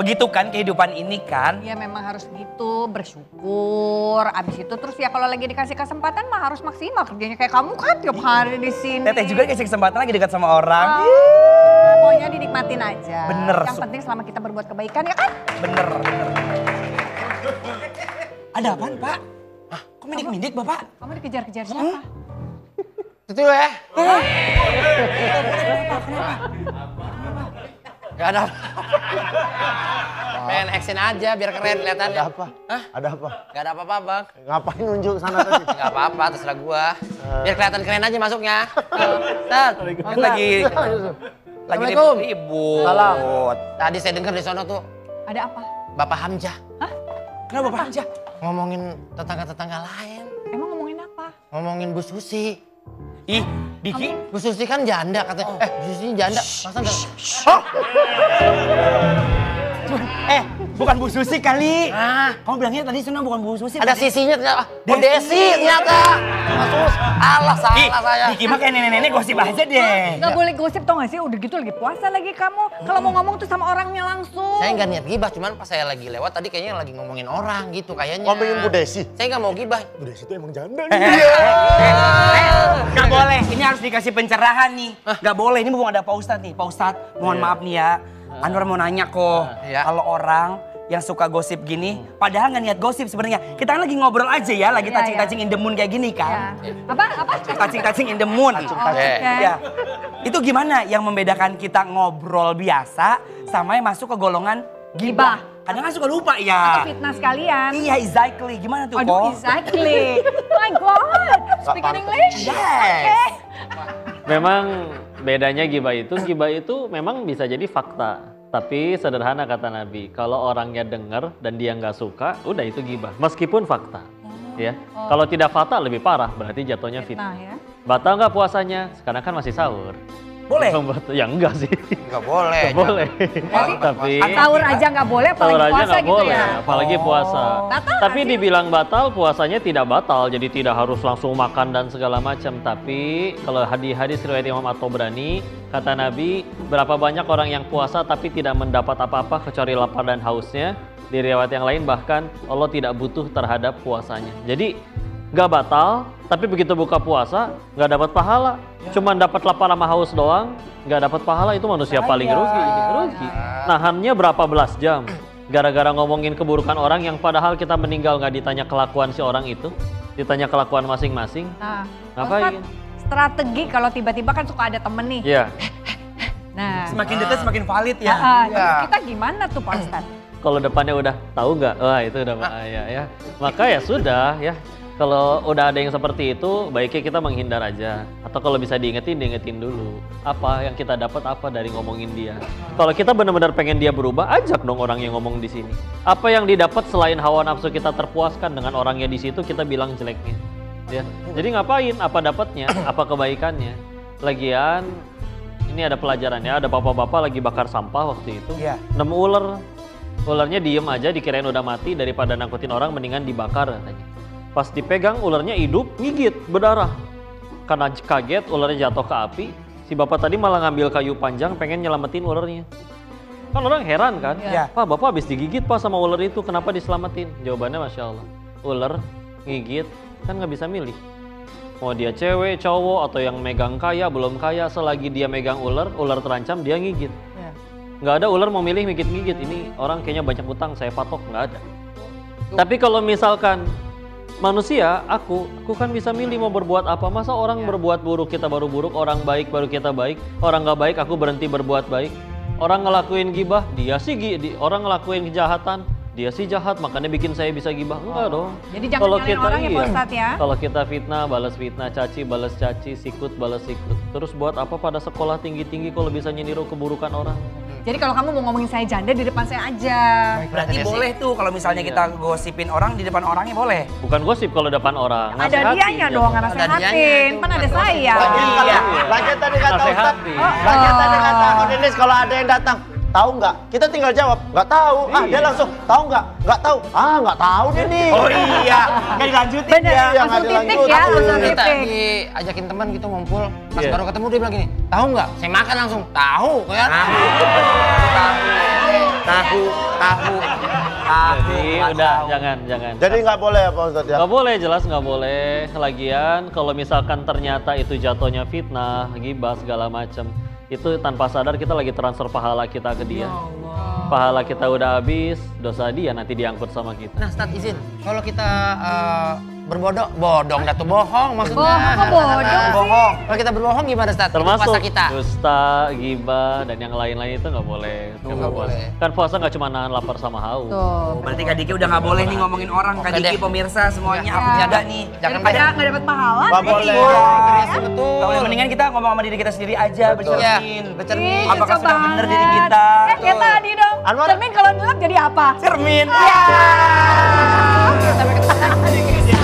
begitu kan kehidupan ini kan. Ya memang harus gitu, bersyukur. Abis itu terus ya kalau lagi dikasih kesempatan mah harus maksimal kerjanya kayak kamu kan tiap hari di sini. Teteh juga dikasih kesempatan lagi dekat sama orang. Pokoknya dinikmatin aja. Bener. Yang penting selama kita berbuat kebaikan ya kan? Bener. Ada apaan Pak? Kok mindik-mindik Bapak? Kamu dikejar-kejar siapa? Itu ya. Gak ada apa. Pengen action aja biar keren kelihatannya. Ada apa? Hah? Ada apa? Gak ada apa-apa bang. Ngapain nunjuk sana tadi? Gak apa-apa terserah gua. Biar kelihatan keren aja masuknya. Ustaz. Kan lagi Assalamualaikum. ribut. Salam. Tadi saya dengar di sono tuh Ada apa? Bapak Hamzah Kenapa Bapak Hamzah? ngomongin tetangga-tetangga lain. Emang ngomongin apa? Ngomongin Bu Susi. Ih, Diki. Bu Susi kan janda katanya. Bu Susi janda. Masa enggak? Bukan Bu Susi kali. Ah, Kamu bilangnya tadi senang bukan Bu Susi. ada sisinya ternyata. Oh Desi ternyata. Masus. Alah salah saya. Diki mah kayak nenek-nenek gosip aja deh. Gak boleh gosip tau gak sih? Udah gitu lagi puasa lagi kamu. Kalau mau ngomong tuh sama orangnya langsung. Saya nggak niat gibah, cuman pas saya lagi lewat tadi kayaknya lagi ngomongin orang gitu kayaknya. Ngomongin Bu Desi. Saya nggak mau gibah. Bu Desi itu emang janda. Gak boleh, ini harus dikasih pencerahan nih. Gak boleh, ini mumpung ada Pak Ustadz nih. Pak Ustadz, mohon maaf nih ya. Anwar mau nanya kok, Iya. kalau orang yang suka gosip gini, padahal nggak niat gosip sebenarnya. Kita kan lagi ngobrol aja ya, lagi Iya, touching-touching in the moon kayak gini Ya. kan. Apa? Touching-touching in the moon. Oh, oke. Ya. Itu gimana yang membedakan kita ngobrol biasa sama yang masuk ke golongan gibah? Kadang kan suka lupa Atau ya. fitnah sekalian. Iya, exactly. Gimana tuh Aduh, kok? exactly. My God. Speak in English? Yes. Memang bedanya gibah itu memang bisa jadi fakta. Tapi sederhana kata Nabi, kalau orangnya dengar dan dia nggak suka, udah itu gibah. Meskipun fakta. Ya. Kalau tidak fakta lebih parah, berarti jatuhnya Fitnah fitnah. ya. Batal nggak puasanya? Sekarang kan masih sahur. Boleh? Ya enggak sih. Nggak boleh. Nggak boleh. Tapi Sahur aja nggak boleh, apalagi sahur aja puasa nggak gitu boleh, ya. apalagi puasa. Batal Tapi nggak sih? dibilang batal, puasanya tidak batal. Jadi tidak harus langsung makan dan segala macam. Tapi kalau hadis riwayat Imam At-Tabrani, kata Nabi, berapa banyak orang yang puasa tapi tidak mendapat apa-apa kecuali lapar dan hausnya. Di riwayat yang lain bahkan Allah tidak butuh terhadap puasanya. Jadi nggak batal, tapi begitu buka puasa nggak dapat pahala. Cuman dapat lapar sama haus doang, nggak dapat pahala, itu manusia paling rugi. Rugi. Nahannya berapa belas jam. Gara-gara ngomongin keburukan orang yang padahal kita meninggal nggak ditanya kelakuan si orang itu. Ditanya kelakuan masing-masing. Nah, Ngapain? Ustadz, strategi kalau tiba-tiba kan suka ada temen nih. Iya. Nah, Semakin dekat semakin valid ya. terus kita gimana tuh Pak Ustadz? Kalau depannya udah tahu nggak? Wah itu udah bahaya ya. Maka ya sudah ya. Kalau udah ada yang seperti itu, baiknya kita menghindar aja. Atau kalau bisa diingetin dulu. Apa yang kita dapat apa dari ngomongin dia. Kalau kita benar-benar pengen dia berubah, ajak dong orang yang ngomong di sini. Apa yang didapat selain hawa nafsu kita terpuaskan dengan orangnya di situ, kita bilang jeleknya. Ya. Jadi ngapain? Apa dapatnya? Apa kebaikannya? Lagian, ini ada pelajarannya. Ada bapak-bapak lagi bakar sampah waktu itu. Iya. Nemu ular. Ularnya diem aja, dikirain udah mati, daripada nangkutin orang mendingan dibakar katanya. Pas dipegang ularnya hidup, gigit, berdarah. Karena kaget ularnya jatuh ke api, si bapak tadi malah ngambil kayu panjang pengen nyelamatin ularnya. Kan orang heran kan? Iya. Pak, bapak habis digigit pak sama ular itu, kenapa diselamatin? Jawabannya Masya Allah, ular ngigit kan nggak bisa milih. Mau dia cewek, cowok, atau yang megang kaya, belum kaya, selagi dia megang ular terancam, dia ngigit. Ya. Nggak ada ular mau milih ngigit-ngigit, ini orang kayaknya banyak utang, saya patok, nggak ada. Tapi kalau misalkan manusia, aku kan bisa milih mau berbuat apa. Masa orang berbuat buruk kita baru buruk, orang baik baru kita baik, orang nggak baik aku berhenti berbuat baik. Orang ngelakuin gibah, dia sih orang ngelakuin kejahatan, dia sih jahat, makanya bikin saya bisa gibah. Enggak dong. Jadi jangan nyalain orang ya Pak Ustadz ya. Kalau kita fitnah, balas fitnah, caci, balas caci, sikut, balas sikut. Terus buat apa pada sekolah tinggi-tinggi kalau bisa niru keburukan orang? Jadi kalau kamu mau ngomongin saya janda di depan saya aja. Berarti boleh tuh kalau misalnya kita gosipin orang di depan orangnya boleh. Bukan gosip kalau depan orang. Ada nasihatin dianya jatuh. dong, Ada nasehatin. dianya, Kan ada bukan saya. Lagi tadi kata Ustadz. Nasehati. Lagi tadi kata Odenis kalau ada yang datang. Tahu nggak? Kita tinggal jawab, nggak tahu. Ah, dia langsung, tahu nggak? Nggak tahu. Ah, nggak tahu dia nih. Oh iya, nggak dilanjutin Bener, ya. Iya, langsung nggak titik dilanjut. ya, langsung Kita titik. diajakin teman gitu ngumpul, pas Iya. baru ketemu dia bilang gini, tahu nggak? Saya makan langsung, tahu kan? Tahu. Tahu. Jadi udah jangan. Jadi nggak boleh ya Pak Ustadz ya? Nggak boleh, jelas nggak boleh. Lagian kalau misalkan ternyata itu jatuhnya fitnah, ghibah segala macam, itu tanpa sadar kita lagi transfer pahala kita ke dia. Pahala kita udah habis, dosa dia nanti diangkut sama kita. Nah, Ustadz izin. Kalau kita bodong dah tuh bohong maksudnya. Kok bodong sih? Bohong. Kalau kita berbohong gimana, Ustadz? Itu Termasuk puasa kita. dusta, ghibah, dan yang lain-lain itu nggak boleh. nggak boleh. Kan puasa nggak cuma nahan lapar sama haus. Tuh. Berarti Kak Diki udah nggak boleh nih ngomongin orang. Kak Oke Diki deh. pemirsa semuanya aku Ya. jaga nih. Jangan Daripada nggak dapat pahala. Nggak nih. boleh. Iya. Betul. Nggak boleh, mendingan kita ngomong sama diri kita sendiri aja, bercermin. bercermin. Ih, Apakah susah sudah benar diri banget. kita? Kayak tadi dong. Anwar. Cermin kalau ngelap jadi apa? Cermin. Sampai ketemu lagi.